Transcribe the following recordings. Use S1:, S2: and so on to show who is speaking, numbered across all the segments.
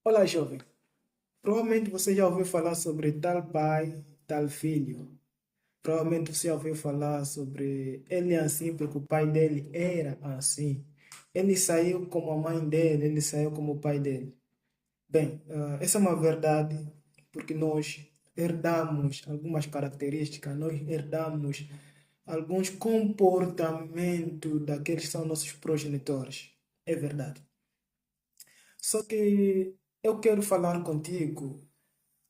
S1: Olá, jovem. Provavelmente você já ouviu falar sobre tal pai, tal filho. Provavelmente você já ouviu falar sobre ele é assim porque o pai dele era assim. Ele saiu como a mãe dele, ele saiu como o pai dele. Bem, essa é uma verdade porque nós herdamos algumas características, nós herdamos alguns comportamentos daqueles que são nossos progenitores. É verdade. Só que eu quero falar contigo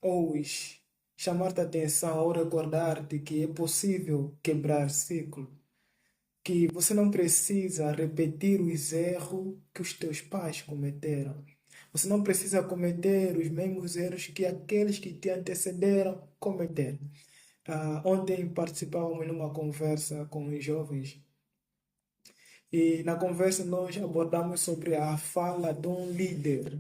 S1: hoje, chamar-te a atenção ou recordar-te que é possível quebrar ciclo, que você não precisa repetir os erros que os teus pais cometeram. Você não precisa cometer os mesmos erros que aqueles que te antecederam cometeram. Ontem participávamos numa conversa com os jovens e na conversa nós abordamos sobre a fala de um líder.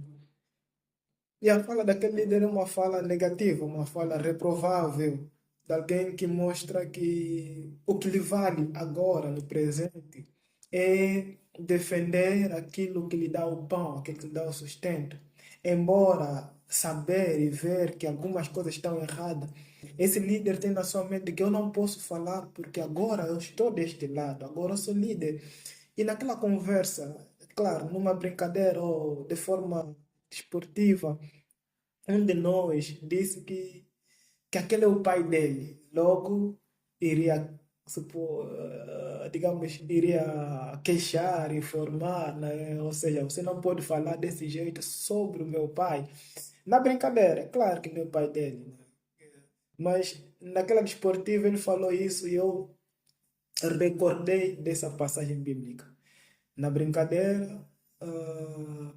S1: E a fala daquele líder é uma fala negativa, uma fala reprovável, de alguém que mostra que o que lhe vale agora, no presente, é defender aquilo que lhe dá o pão, aquilo que lhe dá o sustento. Embora saber e ver que algumas coisas estão erradas, esse líder tem na sua mente que eu não posso falar porque agora eu estou deste lado, agora eu sou líder. E naquela conversa, claro, numa brincadeira ou de forma desportiva, um de nós disse que aquele é o pai dele. Logo, iria, digamos, iria queixar, informar, né? Ou seja, você não pode falar desse jeito sobre o meu pai. Na brincadeira, é claro que não é o pai dele, né? Mas naquela desportiva ele falou isso e eu recordei dessa passagem bíblica. Na brincadeira,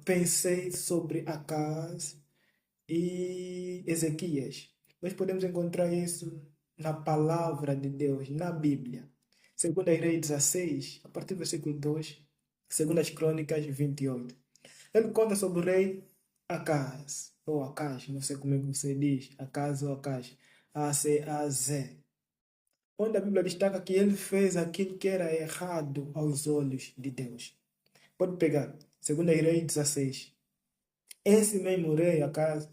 S1: pensei sobre Acaz e Ezequias. Nós podemos encontrar isso na palavra de Deus, na Bíblia. Segundo as Reis 16, a partir do versículo 2, segundo as Crônicas 28. Ele conta sobre o rei Acaz, ou Acaz, não sei como é que você diz, Acaz ou Acaz, A-C-A-Z, onde a Bíblia destaca que ele fez aquilo que era errado aos olhos de Deus. Pode pegar, segundo as Reis 16. Esse mesmo rei, Acaz,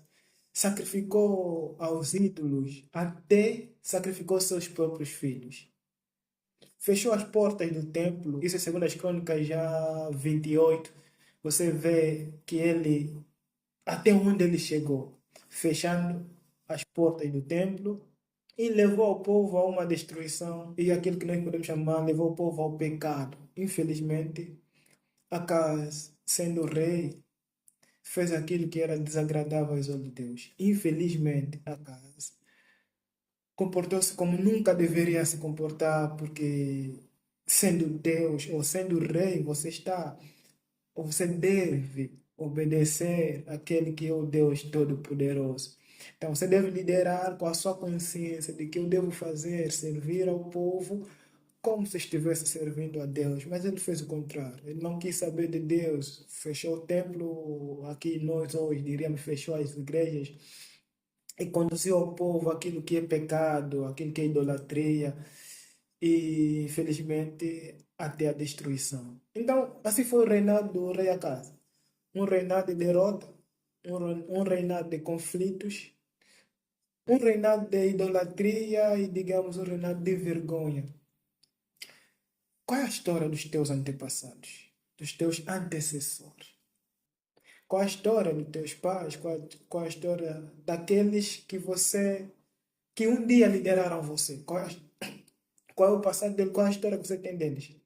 S1: sacrificou aos ídolos, até sacrificou seus próprios filhos. Fechou as portas do templo, isso é segundo as Crônicas já 28. Você vê que ele, até onde ele chegou, fechando as portas do templo e levou o povo a uma destruição e aquilo que nós podemos chamar, levou o povo ao pecado. Infelizmente, Acaz, sendo rei, fez aquilo que era desagradável aos olhos de Deus. Infelizmente, Acaz comportou-se como nunca deveria se comportar, porque sendo Deus ou sendo rei, você está, ou você deve obedecer àquele que é o Deus Todo-Poderoso. Então, você deve liderar com a sua consciência de que eu devo fazer, servir ao povo como se estivesse servindo a Deus, mas ele fez o contrário. Ele não quis saber de Deus, fechou o templo, aqui nós hoje diríamos fechou as igrejas e conduziu ao povo aquilo que é pecado, aquilo que é idolatria e infelizmente até a destruição. Então, assim foi o reinado do rei Acaz. Um reinado de derrota, um reinado de conflitos, um reinado de idolatria e, digamos, um reinado de vergonha. Qual é a história dos teus antepassados, dos teus antecessores? Qual a história dos teus pais? Qual a história daqueles que um dia lideraram você? Qual é o passado deles? Qual é a história que você tem deles?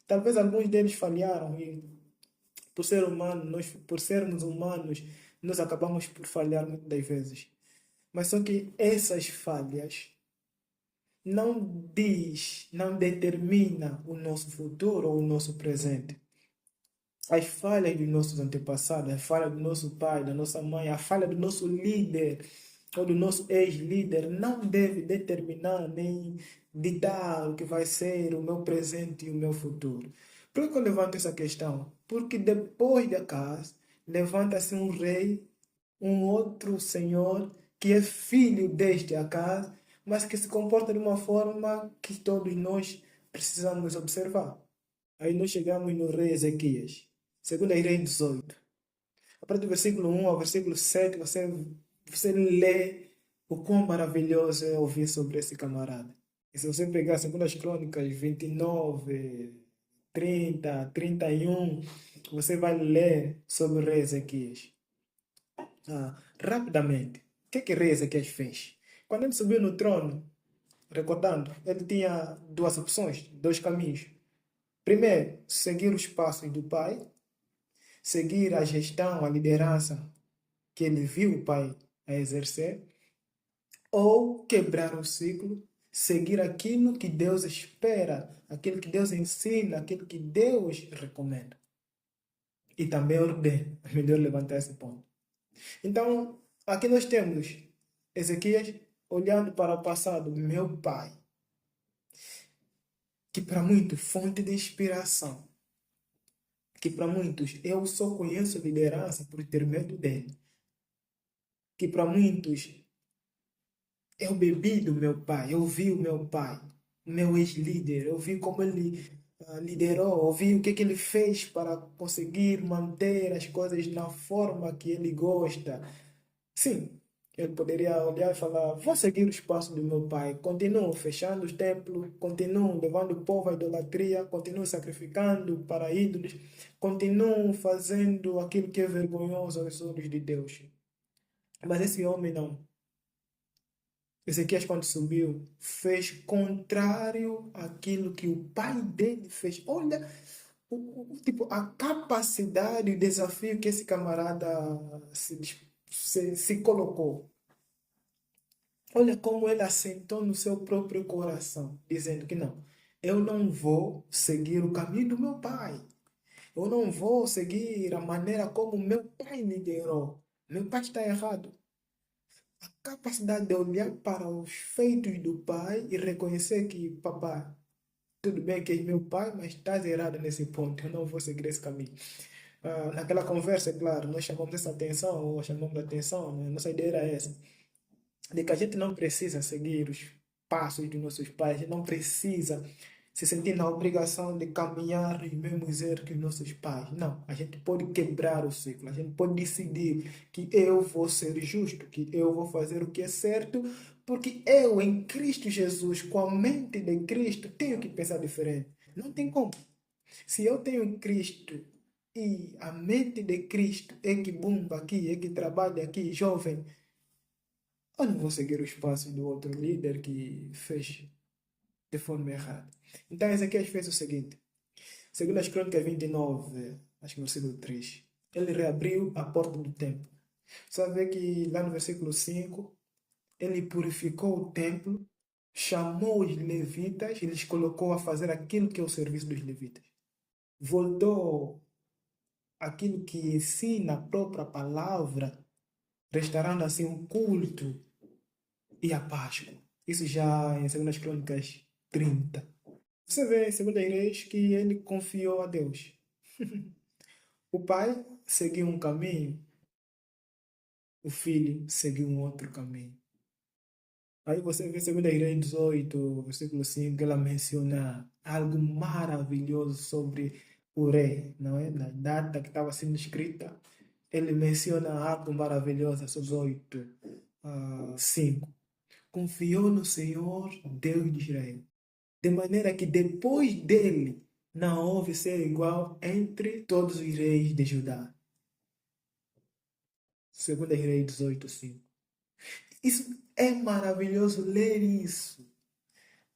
S1: Talvez alguns deles falharam e por ser humano, por sermos humanos, nós acabamos por falhar muitas das vezes. Mas só que essas falhas não determina o nosso futuro ou o nosso presente. As falhas dos nossos antepassados, a falha do nosso pai, da nossa mãe, a falha do nosso líder ou do nosso ex-líder não deve determinar nem ditar o que vai ser o meu presente e o meu futuro. Por que eu levanto essa questão? Porque depois da casa levanta-se um rei, um outro senhor que é filho deste Acaz, mas que se comporta de uma forma que todos nós precisamos observar. Aí nós chegamos no rei Ezequias, segundo a Reis 18. A partir do versículo 1 ao versículo 7, você lê o quão maravilhoso é ouvir sobre esse camarada. E se você pegar 2 Crônicas 29, 30, 31, você vai ler sobre o rei Ezequias. Rapidamente, o que o rei Ezequias fez? Quando ele subiu no trono, recordando, ele tinha duas opções, dois caminhos. Primeiro, seguir os passos do pai, seguir a gestão, a liderança que ele viu o pai a exercer, ou quebrar o ciclo, seguir aquilo que Deus espera, aquilo que Deus ensina, aquilo que Deus recomenda. E também ordena. É melhor levantar esse ponto. Então, aqui nós temos Ezequias olhando para o passado, meu pai, que para muitos fonte de inspiração, que para muitos eu só conheço liderança por intermédio dele, que para muitos eu bebi do meu pai, eu vi o meu pai, meu ex-líder, eu vi como ele liderou, eu vi o que ele fez para conseguir manter as coisas na forma que ele gosta. Sim, ele poderia olhar e falar: vou seguir os passos do meu pai, continuo fechando os templos, continuo levando o povo à idolatria, continuo sacrificando para ídolos, continuo fazendo aquilo que é vergonhoso aos olhos de Deus. Mas esse homem não. Ezequias, quando subiu, fez contrário àquilo que o pai dele fez. Olha, tipo, a capacidade, o desafio que esse camarada se colocou. Olha como ele assentou no seu próprio coração, dizendo que não, eu não vou seguir o caminho do meu pai. Eu não vou seguir a maneira como meu pai liderou. Meu pai está errado. A capacidade de olhar para os feitos do pai e reconhecer que, papai, tudo bem que é meu pai, mas estás errado nesse ponto, eu não vou seguir esse caminho. Naquela conversa, é claro, nós chamamos essa atenção, ou chamamos de atenção, né? Nossa ideia era essa, de que a gente não precisa seguir os passos dos nossos pais, a gente não precisa se sentir na obrigação de caminhar os mesmos erros que os nossos pais. Não, a gente pode quebrar o ciclo, a gente pode decidir que eu vou ser justo, que eu vou fazer o que é certo, porque eu, em Cristo Jesus, com a mente de Cristo, tenho que pensar diferente. Não tem como. Se eu tenho Cristo e a mente de Cristo é que bomba aqui, é que trabalha aqui, jovem, eu não vou seguir os passos do outro líder que fez de forma errada. Então Ezequiel fez o seguinte, segundo as Crônicas 29, acho que no versículo 3, ele reabriu a porta do templo. Só vê que lá no versículo 5, ele purificou o templo, chamou os levitas e lhes colocou a fazer aquilo que é o serviço dos levitas. Voltou aquilo que ensina a própria palavra, restaurando assim um culto e a Páscoa. Isso já em 2 Crônicas 30. Você vê em 2 Reis que ele confiou a Deus. O pai seguiu um caminho, o filho seguiu um outro caminho. Aí você vê em 2 Reis 18, versículo 5, ela menciona algo maravilhoso sobre o rei, não é? Na data que estava sendo escrita, ele menciona algo maravilhoso sobre 8, 5. Confiou no Senhor, Deus de Israel, de maneira que depois dele não houve ser igual entre todos os reis de Judá. 2 Reis 18, 5. Isso é maravilhoso ler isso.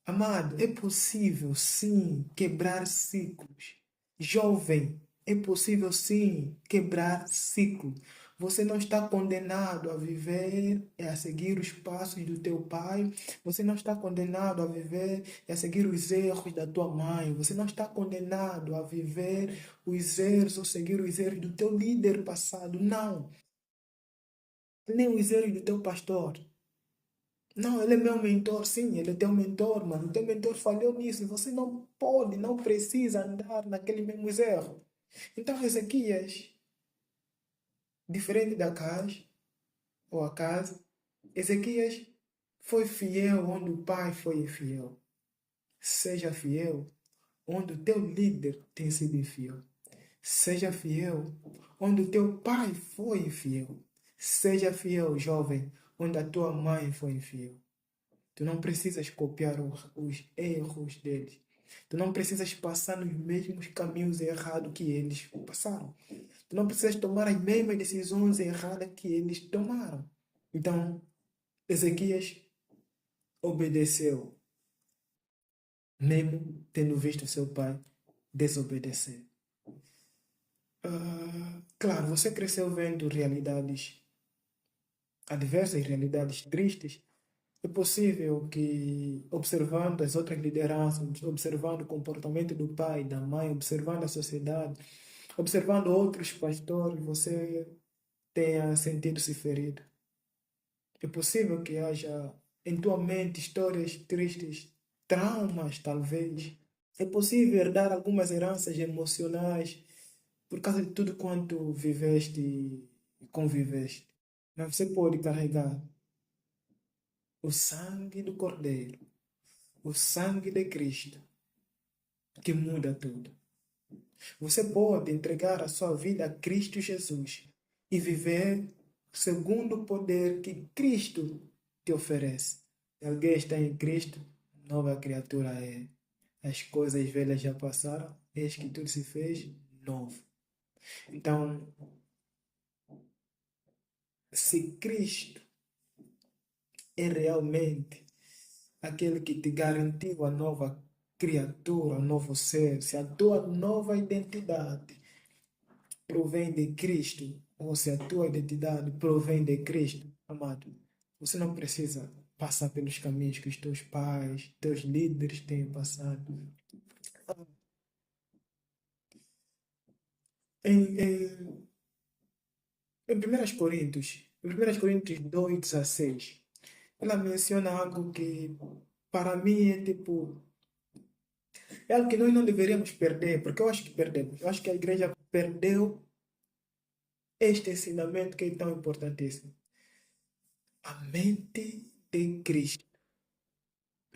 S1: Amado, é possível sim quebrar ciclos. Jovem, é possível sim quebrar ciclos. Você não está condenado a viver e a seguir os passos do teu pai. Você não está condenado a viver e a seguir os erros da tua mãe. Você não está condenado a viver os erros ou seguir os erros do teu líder passado. Não. Nem os erros do teu pastor. Não, ele é meu mentor, sim, ele é teu mentor, mano. O teu mentor falhou nisso. Você não pode, não precisa andar naquele mesmo erro. Então, Ezequias, diferente da casa, ou a casa, Ezequias foi fiel onde o pai foi infiel. Seja fiel onde o teu líder tem sido infiel. Seja fiel onde o teu pai foi infiel. Seja fiel, jovem, onde a tua mãe foi infiel. Tu não precisas copiar os erros deles. Tu não precisas passar nos mesmos caminhos errados que eles passaram. Tu não precisas tomar as mesmas decisões erradas que eles tomaram. Então, Ezequias obedeceu, mesmo tendo visto seu pai desobedecer. Claro, você cresceu vendo realidades adversas, realidades tristes. É possível que, observando as outras lideranças, observando o comportamento do pai, da mãe, observando a sociedade, observando outros pastores, você tenha sentido-se ferido. É possível que haja em tua mente histórias tristes, traumas, talvez. É possível herdar algumas heranças emocionais por causa de tudo quanto viveste e conviveste. Mas você pode carregar o sangue do Cordeiro, o sangue de Cristo, que muda tudo. Você pode entregar a sua vida a Cristo Jesus e viver segundo o poder que Cristo te oferece. Se alguém está em Cristo, nova criatura é. As coisas velhas já passaram, eis que tudo se fez novo. Então, se Cristo é realmente aquele que te garantiu a nova criatura, o novo ser, se a tua nova identidade provém de Cristo, ou se a tua identidade provém de Cristo, amado, você não precisa passar pelos caminhos que os teus pais, teus líderes têm passado. Em 1 Coríntios, em 1 Coríntios 2,16, ela menciona algo que para mim é tipo, é algo que nós não deveríamos perder, porque eu acho que perdemos. Eu acho que a igreja perdeu este ensinamento que é tão importantíssimo. A mente de Cristo.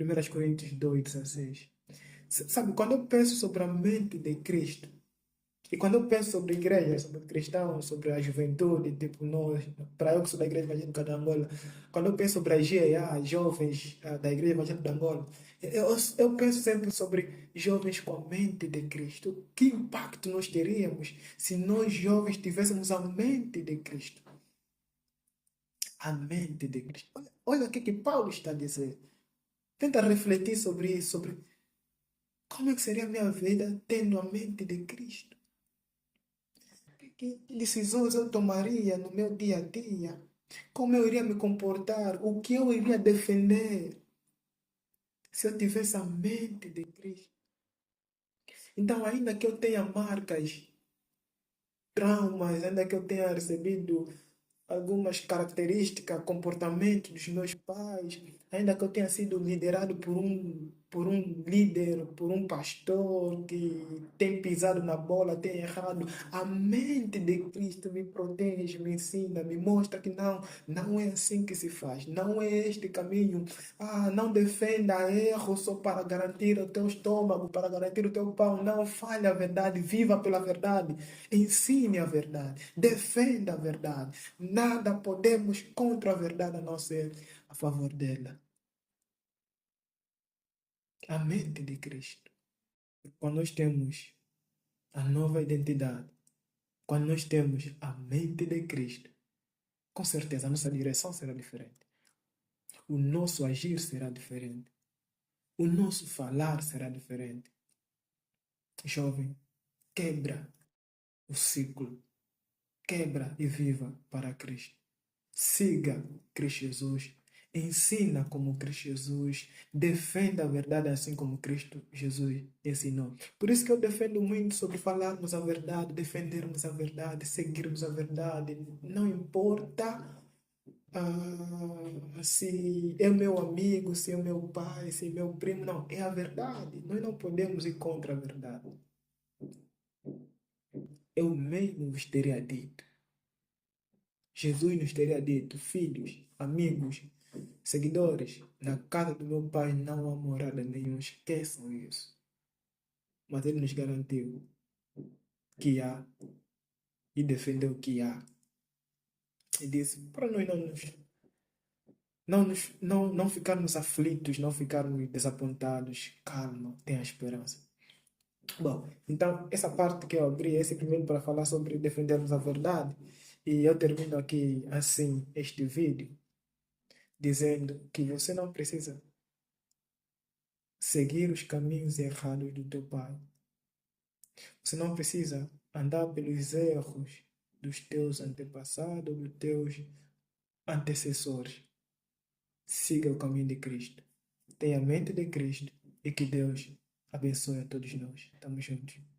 S1: 1 Coríntios 2,16. Sabe, quando eu penso sobre a mente de Cristo, e quando eu penso sobre a igreja, sobre cristãos, sobre a juventude, tipo nós, para eu que sou da Igreja Evangélica de Angola, quando eu penso sobre a GEA, jovens da Igreja Evangélica de Angola, eu penso sempre sobre jovens com a mente de Cristo. Que impacto nós teríamos se nós jovens tivéssemos a mente de Cristo? A mente de Cristo. Olha o que Paulo está a dizer. Tenta refletir sobre isso, sobre como é que seria a minha vida tendo a mente de Cristo. Que decisões eu tomaria no meu dia a dia? Como eu iria me comportar? O que eu iria defender se eu tivesse a mente de Cristo? Então, ainda que eu tenha marcas, traumas, ainda que eu tenha recebido algumas características, comportamento dos meus pais, ainda que eu tenha sido liderado por um líder, por um pastor que tem pisado na bola, tem errado, a mente de Cristo me protege, me ensina, me mostra que não é assim que se faz, não é este caminho. Não defenda erro só para garantir o teu estômago, para garantir o teu pão, não fale a verdade, viva pela verdade, ensine a verdade, defenda a verdade. Nada podemos contra a verdade a não ser a favor dela. A mente de Cristo. Quando nós temos a nova identidade, quando nós temos a mente de Cristo, com certeza a nossa direção será diferente. O nosso agir será diferente. O nosso falar será diferente. Jovem, quebra o ciclo. Quebra e viva para Cristo. Siga Cristo Jesus. Ensina como Cristo Jesus. Defenda a verdade assim como Cristo Jesus ensinou. Por isso que eu defendo muito sobre falarmos a verdade, defendermos a verdade, seguirmos a verdade. Não importa se é meu amigo, se é meu pai, se é meu primo. Não, é a verdade. Nós não podemos ir contra a verdade. Eu mesmo vos teria dito. Jesus nos teria dito, filhos, amigos, seguidores, na casa do meu pai não há morada nenhuma, esqueçam isso. Mas ele nos garantiu que há e defender o que há. E disse, para nós não ficarmos aflitos, não ficarmos desapontados, calma, tenha esperança. Bom, então essa parte que eu abri, esse primeiro para falar sobre defendermos a verdade, e eu termino aqui assim este vídeo, dizendo que você não precisa seguir os caminhos errados do teu pai. Você não precisa andar pelos erros dos teus antepassados, dos teus antecessores. Siga o caminho de Cristo. Tenha a mente de Cristo e que Deus abençoe a todos nós. Estamos juntos.